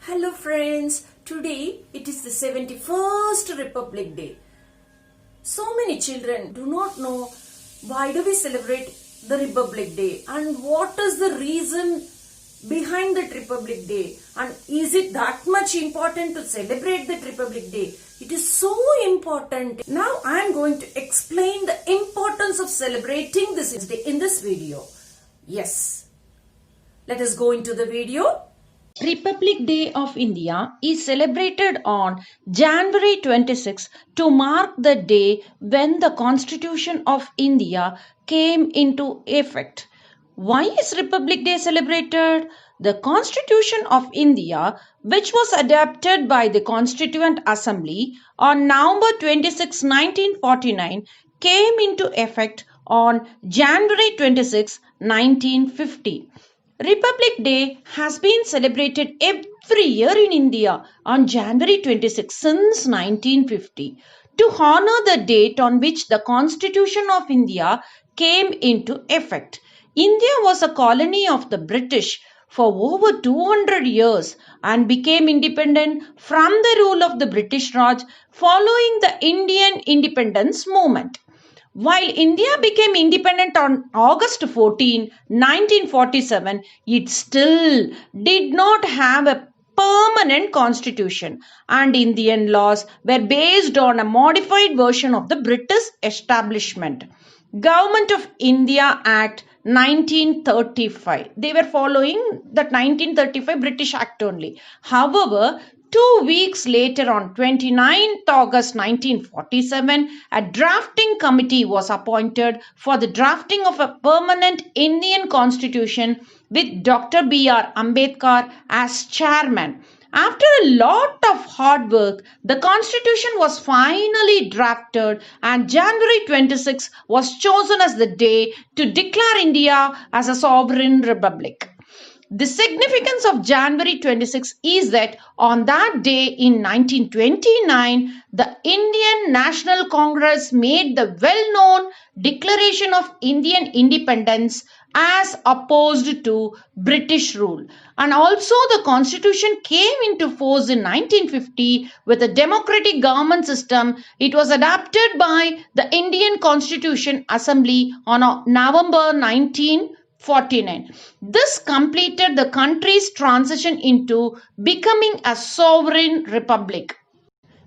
Hello friends, today it is the 71st Republic Day. So many children do not know why do we celebrate the Republic Day and what is the reason behind that Republic Day and is it that much important to celebrate that Republic Day? It is so important. Now I am going to explain the importance of celebrating this day in this video. Yes, let us go into the video. Republic Day of India is celebrated on January 26 to mark the day when the Constitution of India came into effect. Why is Republic Day celebrated? The Constitution of India, which was adopted by the Constituent Assembly on November 26, 1949, came into effect on January 26, 1950. Republic Day has been celebrated every year in India on January 26 since 1950 to honor the date on which the Constitution of India came into effect. India was a colony of the British for over 200 years and became independent from the rule of the British Raj following the Indian independence movement. While India became independent on August 14, 1947, it still did not have a permanent constitution and Indian laws were based on a modified version of the British establishment. Government of India Act 1935. They were following that 1935 British Act only. However, 2 weeks later, on 29th August 1947, a drafting committee was appointed for the drafting of a permanent Indian constitution with Dr. B.R. Ambedkar as chairman. After a lot of hard work, the constitution was finally drafted and January 26 was chosen as the day to declare India as a sovereign republic. The significance of January 26 is that on that day in 1929, the Indian National Congress made the well-known Declaration of Indian Independence as opposed to British rule. And also the constitution came into force in 1950 with a democratic government system. It was adopted by the Indian Constitution Assembly on November 1949. This completed the country's transition into becoming a sovereign republic.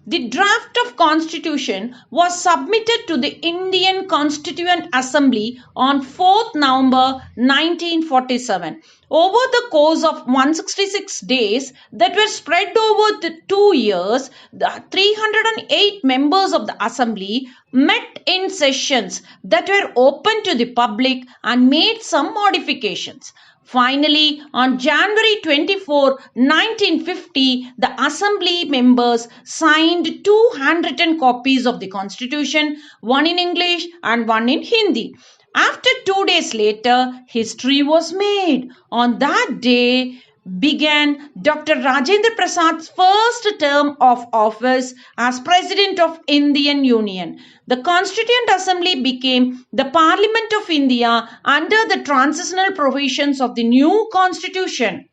The draft of constitution was submitted to the Indian Constituent Assembly on 4th November 1947. Over the course of 166 days that were spread over the 2 years, the 308 members of the Assembly met in sessions that were open to the public and made some modifications. Finally, on January 24, 1950, the Assembly members signed 2 handwritten copies of the Constitution, one in English and one in Hindi. After 2 days later, history was made. On that day began Dr. Rajendra Prasad's first term of office as President of Indian Union. The Constituent Assembly became the Parliament of India under the transitional provisions of the new Constitution.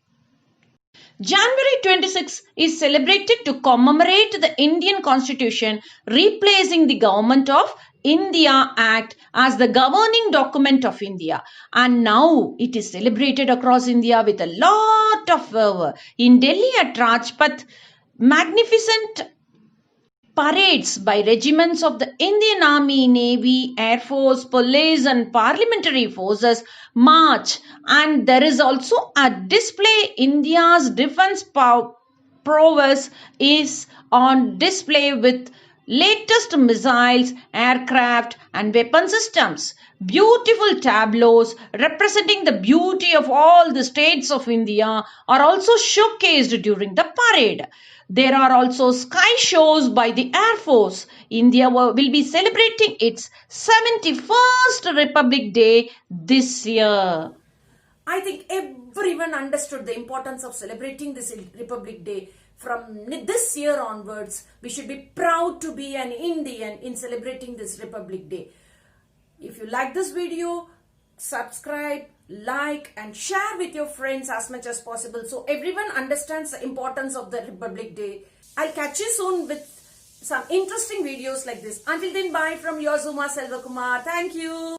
January 26 is celebrated to commemorate the Indian Constitution replacing the Government of India Act as the governing document of India, and now it is celebrated across India with a lot of fervor. In Delhi at Rajpath, magnificent parades by regiments of the Indian Army, Navy, Air Force, Police and Parliamentary Forces march, and there is also a display. India's defense prowess is on display with latest missiles, aircraft and weapon systems. Beautiful tableaus representing the beauty of all the states of India are also showcased during the parade. There are also sky shows by the Air Force. India will be celebrating its 71st Republic Day this year. I think everyone understood the importance of celebrating this Republic Day. From this year onwards, we should be proud to be an Indian in celebrating this Republic Day. If you like this video, subscribe, like and share with your friends as much as possible so everyone understands the importance of the Republic Day. I'll catch you soon with some interesting videos like this. Until then, bye from your Zuma Selvakumar. Thank you.